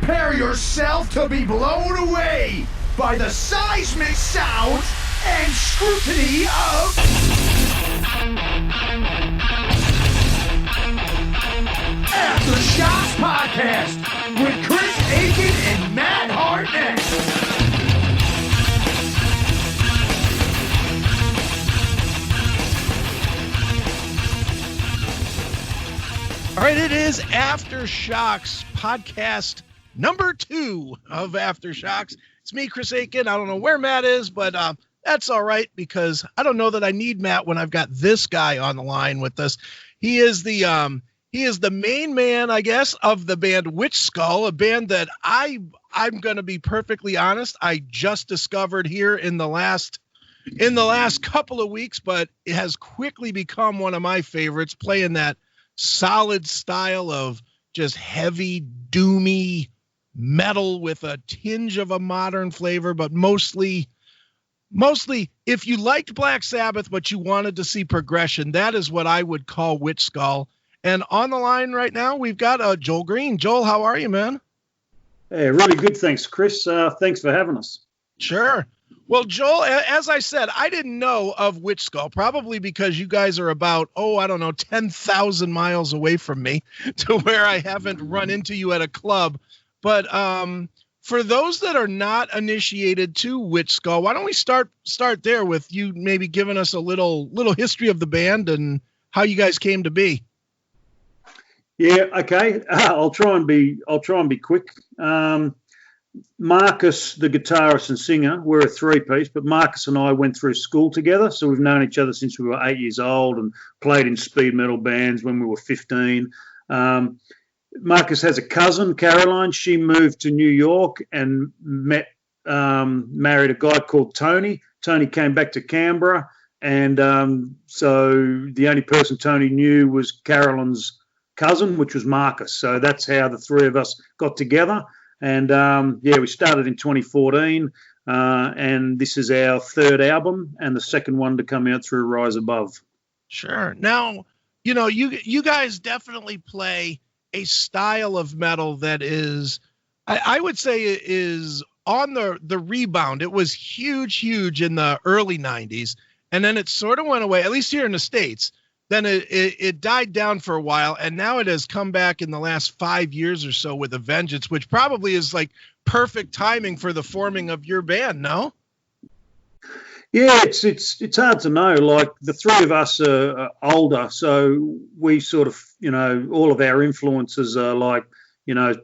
Prepare yourself to be blown away by the seismic sounds and scrutiny of Aftershocks Podcast with Chris Aiken and Matt Hartnett. All right, it is Aftershocks podcast number 2 of Aftershocks. It's me, Chris Aiken. I don't know where Matt is, but that's all right because I don't know that I need Matt when I've got this guy on the line with us. He is the main man, I guess, of the band Witchskull, a band that I'm going to be perfectly honest, I just discovered here in the last couple of weeks, but it has quickly become one of my favorites, playing that solid style of just heavy, doomy metal with a tinge of a modern flavor, but mostly if you liked Black Sabbath but you wanted to see progression, that is what I would call Witchskull. And on the line right now we've got Joel Green. Joel, how are you, man? Hey, really good, thanks, Chris. Thanks for having us. Sure. Well, Joel, as I said, I didn't know of Witchskull, probably because you guys are about, 10,000 miles away from me to where I haven't run into you at a club. But for those that are not initiated to Witchskull, why don't we start there with you maybe giving us a little history of the band and how you guys came to be. Yeah, okay. I'll try and be quick. Marcus, the guitarist and singer, we're a three-piece, but Marcus and I went through school together, so we've known each other since we were 8 years old and played in speed metal bands when we were 15. Marcus has a cousin, Caroline. She moved to New York and married a guy called Tony. Tony came back to Canberra, and so the only person Tony knew was Caroline's cousin, which was Marcus. So that's how the three of us got together. And, we started in 2014, and this is our third album and the second one to come out through Rise Above. Sure. Now, you guys definitely play a style of metal that is, I would say, is on the rebound. It was huge in the early 90s, and then it sort of went away, at least here in the States. Then it died down for a while, and now it has come back in the last 5 years or so with a vengeance, which probably is like perfect timing for the forming of your band, no? Yeah, it's hard to know. Like, the three of us are older, so we sort of, all of our influences are like,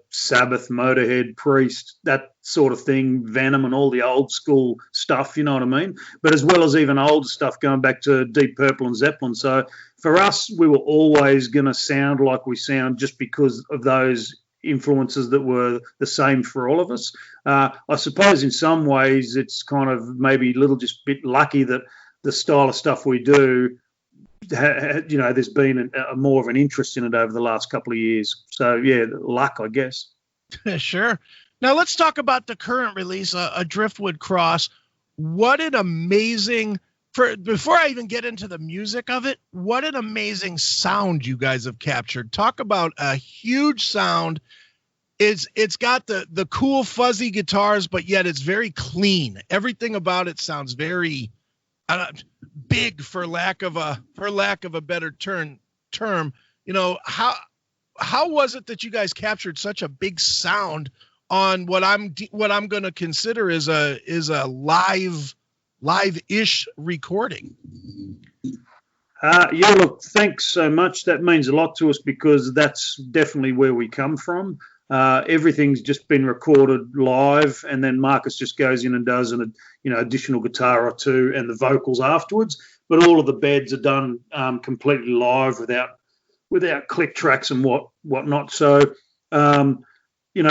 Sabbath, Motorhead, Priest, that sort of thing, Venom and all the old school stuff, you know what I mean? But as well as even older stuff going back to Deep Purple and Zeppelin. So for us, we were always going to sound like we sound just because of those influences that were the same for all of us. I suppose in some ways it's kind of maybe a little just bit lucky that the style of stuff we do, there's been a more of an interest in it over the last couple of years. So, yeah, luck, I guess. Sure. Now, let's talk about the current release, A DRIFTWOOD CROSS. What an amazing, before I even get into the music of it, what an amazing sound you guys have captured. Talk about a huge sound. It's got the cool fuzzy guitars, but yet it's very clean. Everything about it sounds very big, for lack of a better term. How was it that you guys captured such a big sound on what I'm going to consider is a live-ish recording? Look, thanks so much. That means a lot to us because that's definitely where we come from. Everything's just been recorded live, and then Marcus just goes in and does an additional guitar or two and the vocals afterwards. But all of the beds are done completely live without click tracks and whatnot. So we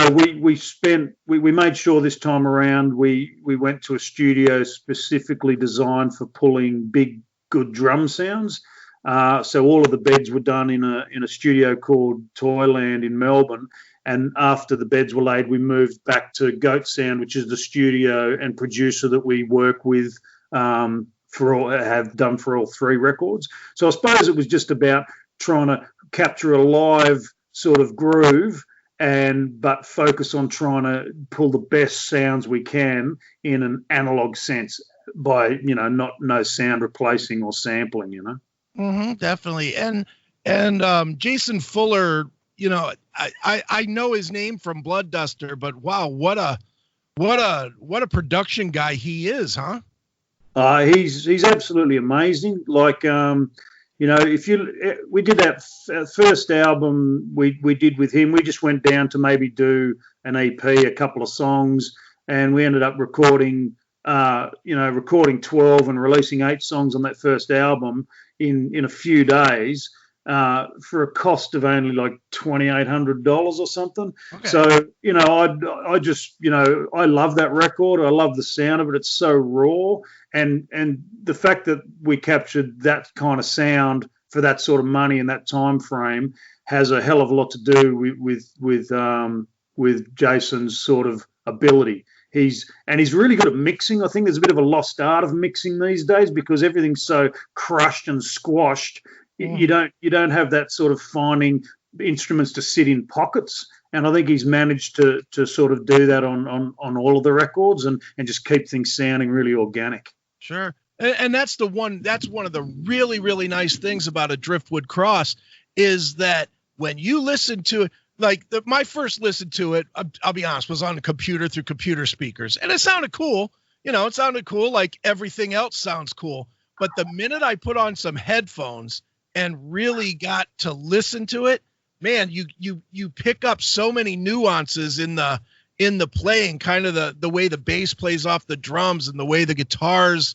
made sure this time around we went to a studio specifically designed for pulling big, good drum sounds. So all of the beds were done in a studio called Toyland in Melbourne. And after the beds were laid, we moved back to Goat Sound, which is the studio and producer that we work with have done for all three records. So I suppose it was just about trying to capture a live sort of groove but focus on trying to pull the best sounds we can in an analog sense by, no sound replacing or sampling, Definitely. And Jason Fuller, I know his name from Blood Duster, but wow, what a production guy he is, huh? He's absolutely amazing. Like, we did that first album we did with him. We just went down to maybe do an EP, a couple of songs, and we ended up recording 12 and releasing 8 songs on that first album in a few days. For a cost of only like $2,800 or something. Okay. So, I just, I love that record. I love the sound of it. It's so raw. And the fact that we captured that kind of sound for that sort of money in that time frame has a hell of a lot to do with Jason's sort of ability. He's really good at mixing. I think there's a bit of a lost art of mixing these days because everything's so crushed and squashed. You don't have that sort of finding instruments to sit in pockets, and I think he's managed to sort of do that on all of the records and just keep things sounding really organic. Sure, and that's one of the really, really nice things about A Driftwood Cross is that when you listen to it, like my first listen to it, I'll be honest, was on a computer through computer speakers, and it sounded cool. It sounded cool, like everything else sounds cool. But the minute I put on some headphones and really got to listen to it, man, you pick up so many nuances in the playing, kind of the way the bass plays off the drums and the way the guitars,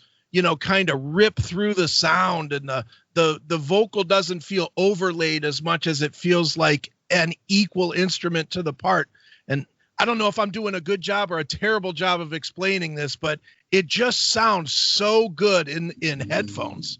kind of rip through the sound, and the vocal doesn't feel overlaid as much as it feels like an equal instrument to the part. And I don't know if I'm doing a good job or a terrible job of explaining this, but it just sounds so good in headphones.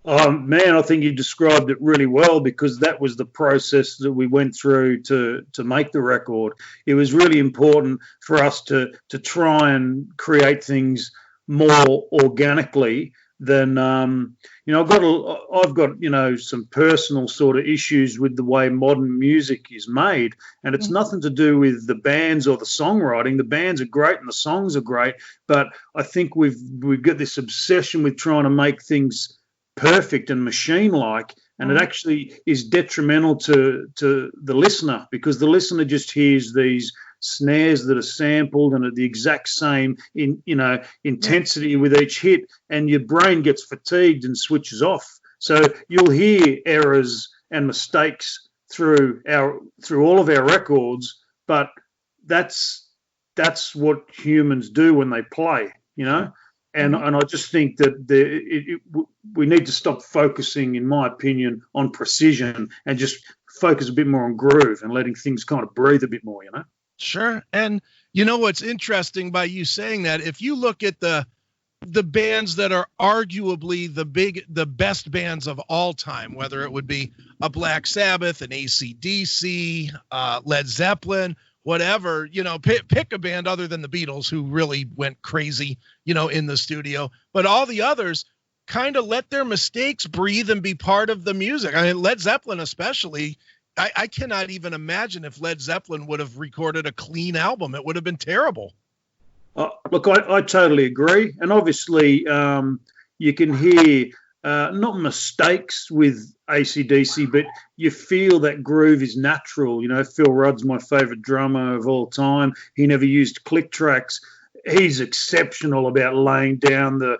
Man, I think you described it really well because that was the process that we went through to make the record. It was really important for us to try and create things more organically than I've got some personal sort of issues with the way modern music is made, and it's nothing to do with the bands or the songwriting. The bands are great and the songs are great, but I think we've got this obsession with trying to make things perfect and machine-like, and it actually is detrimental to the listener because the listener just hears these snares that are sampled and at the exact same intensity with each hit, and your brain gets fatigued and switches off. So you'll hear errors and mistakes through all of our records, but that's what humans do when they play, And I just think that we need to stop focusing, in my opinion, on precision and just focus a bit more on groove and letting things kind of breathe a bit more, Sure. And what's interesting by you saying that, if you look at the bands that are arguably the best bands of all time, whether it would be a Black Sabbath, an AC/DC, Led Zeppelin, whatever, pick a band other than the Beatles, who really went crazy, in the studio, but all the others kind of let their mistakes breathe and be part of the music. I mean, Led Zeppelin, especially, I cannot even imagine if Led Zeppelin would have recorded a clean album. It would have been terrible. Look, I totally agree. And obviously you can hear not mistakes with AC/DC, but you feel that groove is natural. Phil Rudd's my favorite drummer of all time. He never used click tracks. He's exceptional about laying down the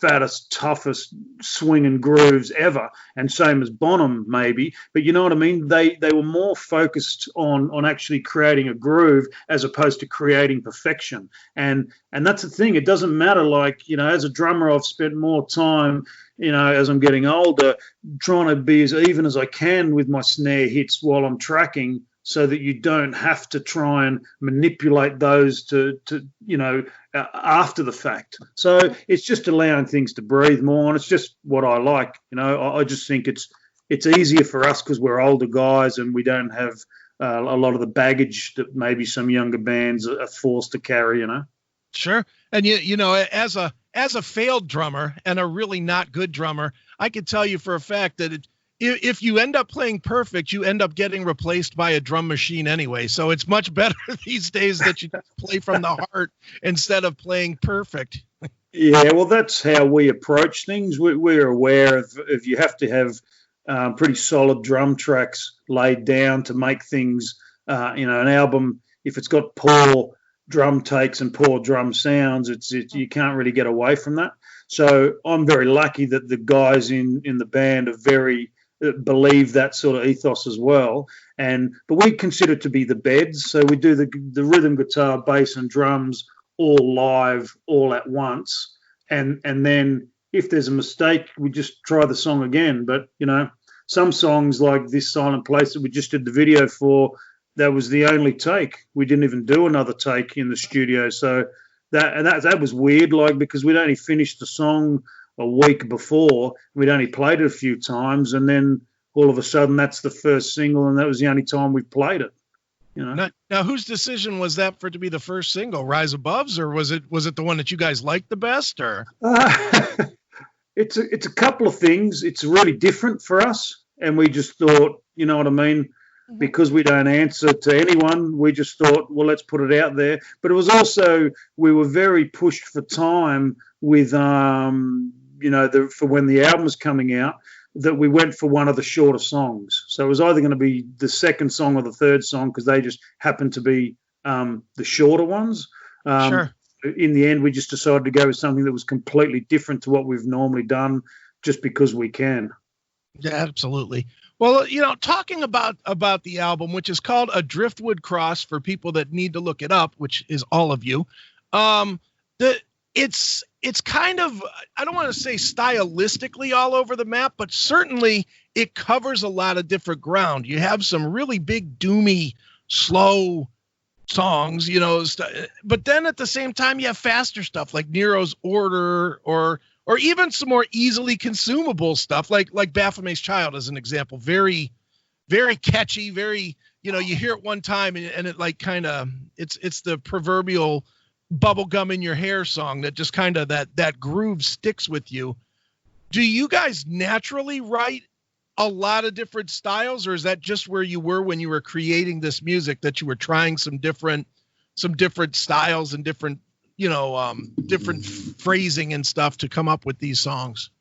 fattest, toughest swinging grooves ever, and same as Bonham maybe. But you know what I mean? They were more focused on actually creating a groove as opposed to creating perfection. And that's the thing. It doesn't matter. Like, as a drummer, I've spent more time, as I'm getting older, trying to be as even as I can with my snare hits while I'm tracking, so that you don't have to try and manipulate those to after the fact. So it's just allowing things to breathe more, and it's just what I like. I just think it's easier for us because we're older guys and we don't have a lot of the baggage that maybe some younger bands are forced to carry. Sure. And as a failed drummer and a really not good drummer, I can tell you for a fact that if you end up playing perfect, you end up getting replaced by a drum machine anyway. So it's much better these days that you play from the heart instead of playing perfect. Yeah, well, that's how we approach things. We're aware of you have to have pretty solid drum tracks laid down to make things, an album, if it's got poor drum takes and poor drum sounds, you can't really get away from that. So I'm very lucky that the guys in the band are very believe that sort of ethos as well. But we consider it to be the beds. So we do the rhythm guitar, bass, and drums all live, all at once. And then if there's a mistake, we just try the song again. But, some songs like This Silent Place that we just did the video for, that was the only take. We didn't even do another take in the studio. So that was weird, because we'd only finished the song a week before. We'd only played it a few times, and then all of a sudden that's the first single, and that was the only time we played it. Now, whose decision was that for it to be the first single, Rise Above's, or was it the one that you guys liked the best, or? It's a couple of things. It's really different for us, and we just thought, you know what I mean? Because we don't answer to anyone, we just thought, well, let's put it out there. But it was also, we were very pushed for time with, for when the album was coming out, that we went for one of the shorter songs. So it was either going to be the second song or the third song, because they just happened to be the shorter ones. Sure. In the end, we just decided to go with something that was completely different to what we've normally done, just because we can. Yeah, absolutely. Well, talking about the album, which is called A Driftwood Cross for people that need to look it up, which is all of you. It's kind of, I don't want to say stylistically all over the map, but certainly it covers a lot of different ground. You have some really big, doomy, slow songs, but then at the same time you have faster stuff like Nero's Order, or even some more easily consumable stuff like Baphomet's Child as an example. Very, very catchy, very, you hear it one time and it like kind of, it's the proverbial bubblegum in your hair song that just kind of that groove sticks with you. Do you guys naturally write a lot of different styles, or is that just where you were when you were creating this music, that you were trying some different styles and different phrasing and stuff to come up with these songs?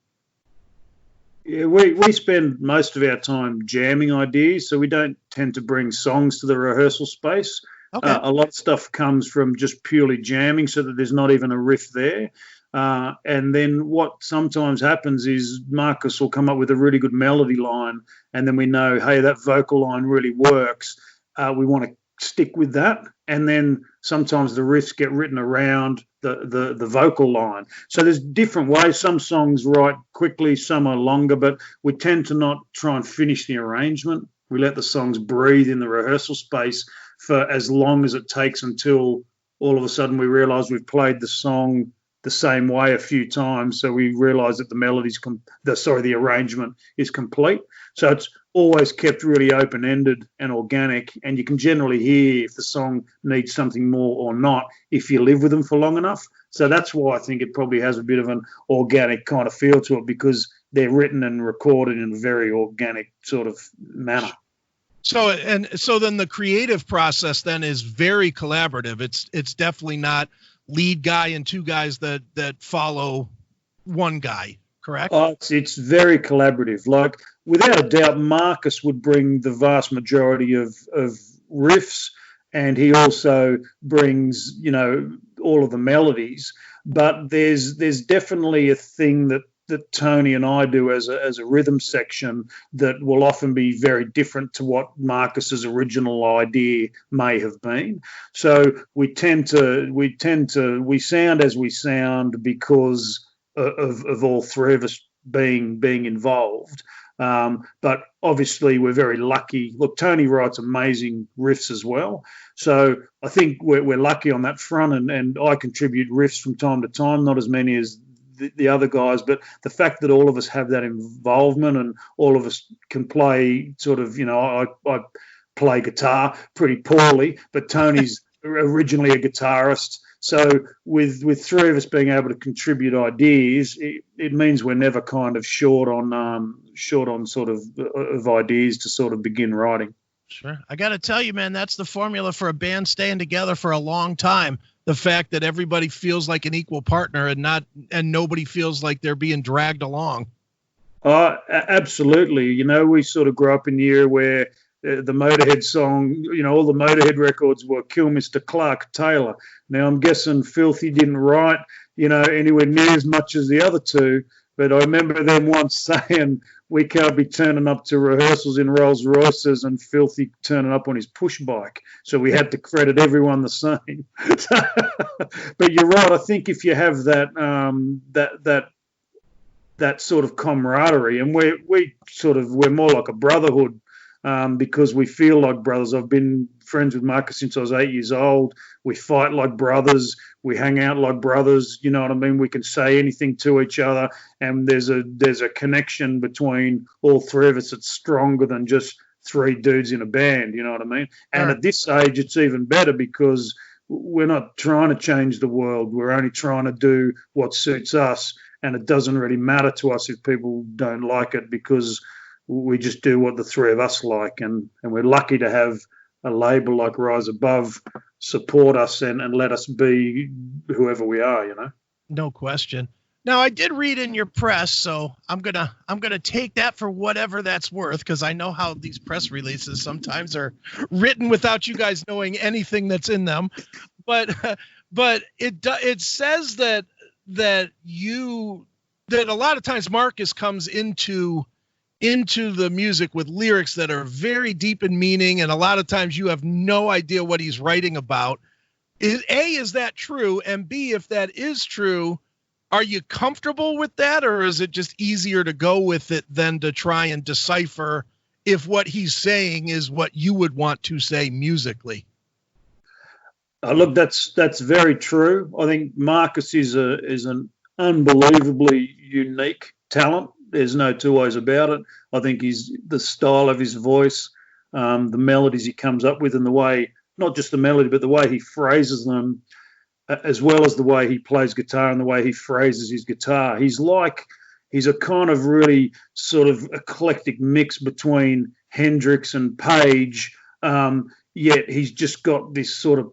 Yeah, we spend most of our time jamming ideas, so we don't tend to bring songs to the rehearsal space. Okay. A lot of stuff comes from just purely jamming, so that there's not even a riff there. And then what sometimes happens is Marcus will come up with a really good melody line, and then we know, hey, that vocal line really works. We want to stick with that. And then sometimes the riffs get written around the vocal line. So there's different ways. Some songs write quickly, some are longer, but we tend to not try and finish the arrangement. We let the songs breathe in the rehearsal space for as long as it takes, until all of a sudden we realize we've played the song the same way a few times, so we realize that the arrangement is complete. So it's always kept really open-ended and organic, and you can generally hear if the song needs something more or not if you live with them for long enough. So that's why I think it probably has a bit of an organic kind of feel to it, because they're written and recorded in a very organic sort of manner. So then the creative process then is very collaborative. It's definitely not lead guy and two guys that follow one guy, correct? It's very collaborative. Like, without a doubt, Marcus would bring the vast majority of riffs, and he also brings, all of the melodies. But there's definitely a thing that Tony and I do as a rhythm section that will often be very different to what Marcus's original idea may have been. So we sound as we sound because of all three of us being involved. But obviously we're very lucky. Look, Tony writes amazing riffs as well. So I think we're lucky on that front, and I contribute riffs from time to time, not as many as the other guys, but the fact that all of us have that involvement and all of us can play sort of, I play guitar pretty poorly, but Tony's originally a guitarist, So with three of us being able to contribute ideas, it means we're never kind of short on sort of ideas to sort of begin writing. Sure. I got to tell you, man, that's the formula for a band staying together for a long time. The fact that everybody feels like an equal partner and nobody feels like they're being dragged along. Absolutely. You know, we sort of grew up in the era where the Motorhead song, you know, all the Motorhead records were Kill Mr. Clark Taylor. Now, I'm guessing Filthy didn't write, you know, anywhere near as much as the other two. But I remember them once saying, we can't be turning up to rehearsals in Rolls Royces and Filthy turning up on his push bike. So we had to credit everyone the same. But you're right. I think if you have that sort of camaraderie, and we're more like a brotherhood, because we feel like brothers. I've been friends with Marcus since I was 8 years old. We fight like brothers. We hang out like brothers. You know what I mean? We can say anything to each other, and there's a connection between all three of us that's stronger than just three dudes in a band. You know what I mean? And at this age, it's even better because we're not trying to change the world. We're only trying to do what suits us, and it doesn't really matter to us if people don't like it, because we just do what the three of us like, and we're lucky to have a label like Rise Above support us and let us be whoever we are, you know. No question. Now, I did read in your press, so I'm gonna take that for whatever that's worth, because I know how these press releases sometimes are written without you guys knowing anything that's in them. But it says that a lot of times Marcus comes into the music with lyrics that are very deep in meaning, and a lot of times you have no idea what he's writing about. Is that true? And B, if that is true, are you comfortable with that, or is it just easier to go with it than to try and decipher if what he's saying is what you would want to say musically? Look, that's very true. I think Marcus is an unbelievably unique talent. There's no two ways about it. I think the style of his voice, the melodies he comes up with, and the way, not just the melody, but the way he phrases them, as well as the way he plays guitar and the way he phrases his guitar. He's a kind of really sort of eclectic mix between Hendrix and Page, yet he's just got this sort of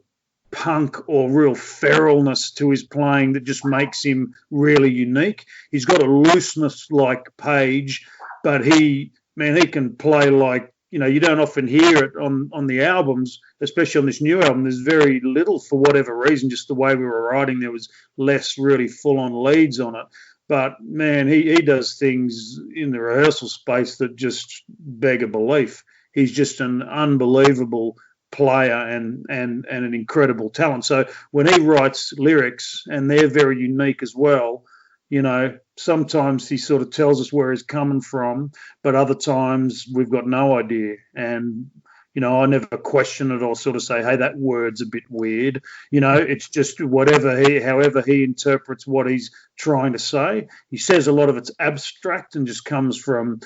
punk or real feralness to his playing that just makes him really unique. He's got a looseness like Page, but he can play like, you know, you don't often hear it on the albums, especially on this new album. There's very little, for whatever reason, just the way we were writing, there was less really full-on leads on it. But, man, he does things in the rehearsal space that just beg a belief. He's just an unbelievable player and an incredible talent. So when he writes lyrics, and they're very unique as well, you know, sometimes he sort of tells us where he's coming from, but other times we've got no idea. And, you know, I never question it or sort of say, hey, that word's a bit weird. You know, it's just however he interprets what he's trying to say. He says a lot of it's abstract and just comes from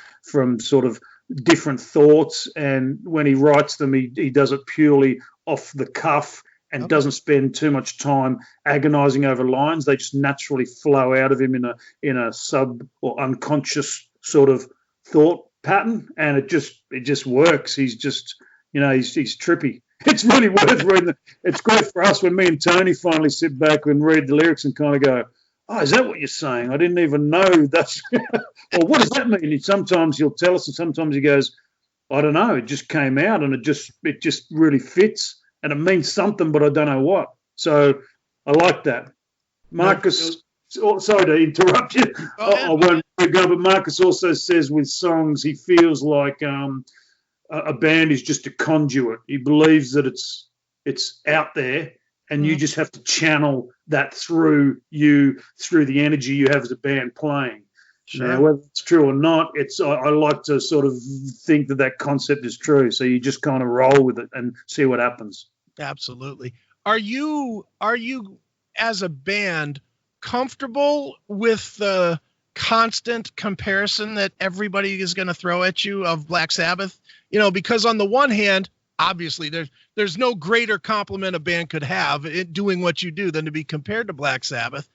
sort of different thoughts. And when he writes them, he does it purely off the cuff and doesn't spend too much time agonizing over lines. They just naturally flow out of him in a sub or unconscious sort of thought pattern, and it just works. He's just, you know, he's trippy. It's really worth reading. It's great for us when me and Tony finally sit back and read the lyrics and kind of go, oh, is that what you're saying? I didn't even know that's or what does that mean? Sometimes he'll tell us, and sometimes he goes, I don't know, it just came out and it just really fits. And it means something, but I don't know what. So I like that. Marcus, sorry to interrupt you. I won't go, but Marcus also says with songs he feels like a band is just a conduit. He believes that it's out there, and you just have to channel that through the energy you have as a band playing. Sure. Now, whether it's true or not, I like to sort of think that concept is true. So you just kind of roll with it and see what happens. Absolutely. Are you as a band comfortable with the constant comparison that everybody is going to throw at you of Black Sabbath? You know, because on the one hand, obviously there's no greater compliment a band could have in doing what you do than to be compared to Black Sabbath.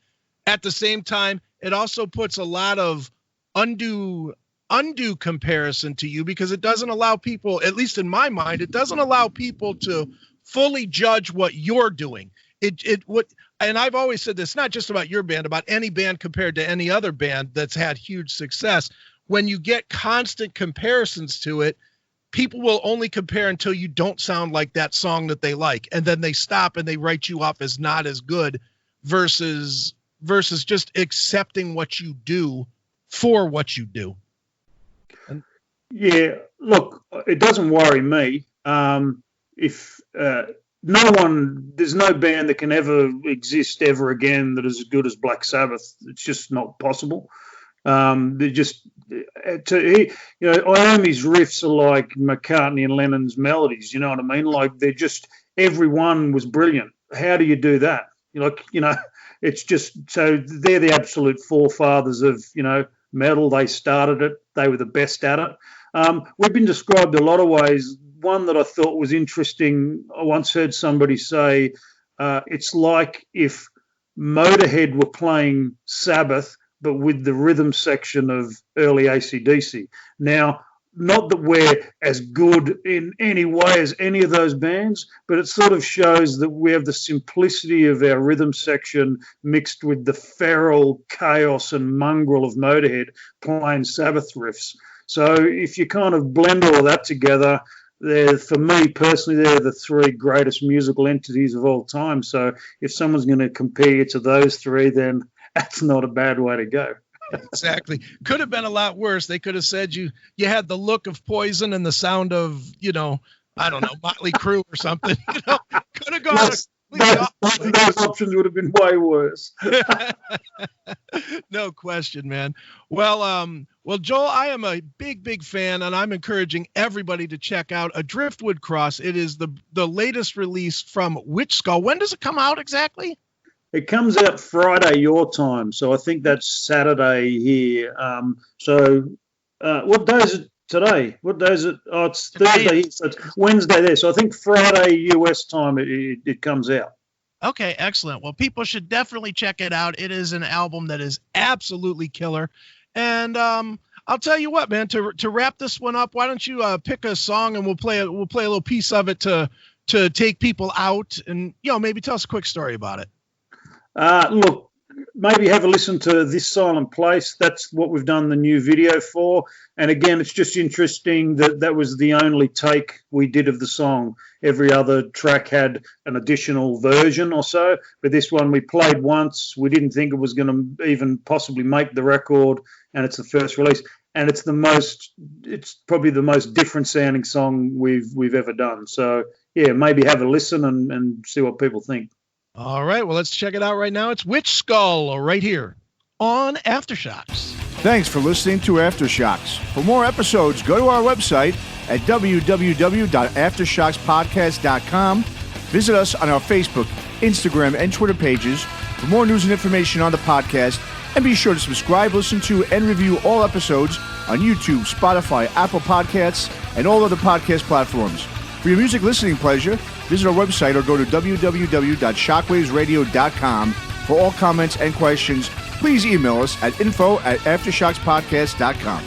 At the same time, it also puts a lot of undue comparison to you, because it doesn't allow people, at least in my mind, it doesn't allow people to fully judge what you're doing. And I've always said this, not just about your band, about any band compared to any other band that's had huge success. When you get constant comparisons to it, people will only compare until you don't sound like that song that they like. And then they stop and they write you off as not as good versus just accepting what you do for what you do. Yeah, look, it doesn't worry me. There's no band that can ever exist ever again that is as good as Black Sabbath. It's just not possible. Iommi's riffs are like McCartney and Lennon's melodies. You know what I mean? Like, they're just, everyone was brilliant. How do you do that? It's just, so they're the absolute forefathers of, metal. They started it. They were the best at it. We've been described a lot of ways. One that I thought was interesting, I once heard somebody say, it's like if Motorhead were playing Sabbath, but with the rhythm section of early AC/DC. Now, not that we're as good in any way as any of those bands, but it sort of shows that we have the simplicity of our rhythm section mixed with the feral chaos and mongrel of Motorhead playing Sabbath riffs. So if you kind of blend all of that together, for me personally, they're the three greatest musical entities of all time. So if someone's going to compare you to those three, then that's not a bad way to go. Exactly. Could have been a lot worse. They could have said you had the look of Poison and the sound of, I don't know, Motley Crue or something. Could have gone. Those options would have been way worse. No question, man. Well, Joel, I am a big fan, and I'm encouraging everybody to check out A Driftwood Cross. It is the latest release from Witchskull. When does it come out exactly? It comes out Friday your time, so I think that's Saturday here. What day is it today? What day is it? Oh, it's Thursday, so it's Wednesday there. So I think Friday US time it comes out. Okay, excellent. Well, people should definitely check it out. It is an album that is absolutely killer. And I'll tell you what, man, to wrap this one up, why don't you pick a song and we'll play a little piece of it to take people out, and maybe tell us a quick story about it. Look, maybe have a listen to This Silent Place. That's what we've done the new video for. And again, it's just interesting that was the only take we did of the song. Every other track had an additional version or so. But this one we played once. We didn't think it was going to even possibly make the record. And it's the first release. And it's probably the most different sounding song we've ever done. So, yeah, maybe have a listen and see what people think. All right, well, let's check it out right now. It's Witchskull right here on Aftershocks. Thanks for listening to Aftershocks. For more episodes, go to our website at www.aftershockspodcast.com. Visit us on our Facebook, Instagram, and Twitter pages for more news and information on the podcast. And be sure to subscribe, listen to, and review all episodes on YouTube, Spotify, Apple Podcasts, and all other podcast platforms. For your music listening pleasure, visit our website or go to www.shockwavesradio.com. For all comments and questions, please email us at info@aftershockspodcast.com.